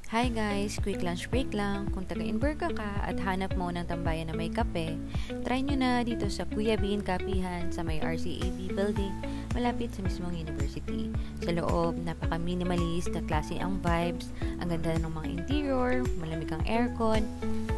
Hi guys! Quick lunch break lang. Kung taga-Inverca ka at hanap mo ng tambayan na may kape, try nyo na dito sa Kuya Bean Kapihan sa may RCAB building, malapit sa mismong university. Sa loob, napaka-minimalist na klase ang vibes, ang ganda ng mga interior, malamig ang aircon,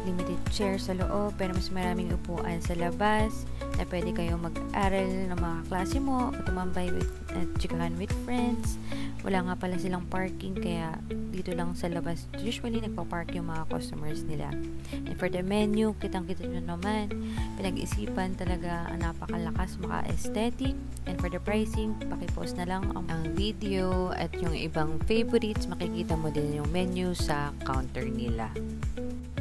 limited chair sa loob, pero mas maraming upuan sa labas, na pwede kayong mag-aral ng mga klase mo, tumambay at chikahan with friends. Wala nga pala silang parking, kaya dito lang sa labas usually nagpa-park yung mga customers nila. And for the menu, kitang-kita nyo naman, pinag-isipan talaga, ang napakalakas, maka-aesthetic. And for the pricing, pakipost na lang ang video at yung ibang favorites, makikita mo din yung menu sa counter nila.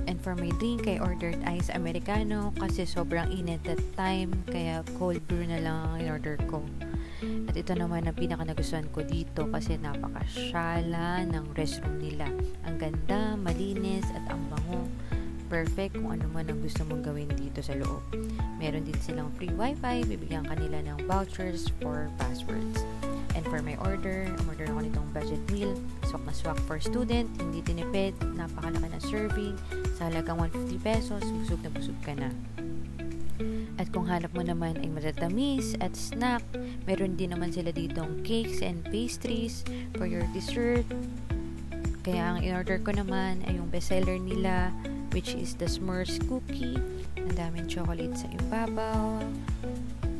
And for my drink, I ordered ice americano kasi sobrang init that time, kaya cold brew na lang ang in-order ko. At ito naman ang pinaka-nagustuhan ko dito kasi napakasyala ng restroom nila. Ang ganda, malinis at ang bango. Perfect kung ano man ang gusto mong gawin dito sa loob. Meron din silang free wifi, bibigyan kanila ng vouchers for passwords. And for my order ako nitong budget meal, swak na swak for student, hindi tinipid, napakalaki na serving, sa halagang 150 pesos, busog na busog ka na. At kung hanap mo naman ay matatamis at snack, meron din naman sila ditong cakes and pastries for your dessert. Kaya ang in-order ko naman ay yung bestseller nila, which is the S'mores cookie. Ang daming chocolate sa ibabaw,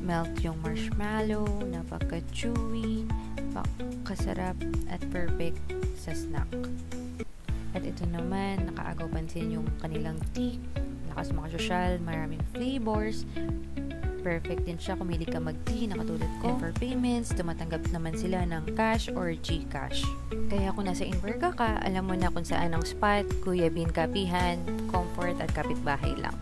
melt yung marshmallow, napaka-chewy, kasarap at perfect sa snack. At ito naman, nakaagaw pansin yung kanilang tea, lakas makasosyal, maraming flavors. Perfect din siya kung mahilig ka mag-tea na katulad ko. And for payments, tumatanggap naman sila ng cash or GCash. Kaya kung nasa Inverca ka, alam mo na kung saan ang spot, Kuya Bean Kapihan, comfort at kapitbahay lang.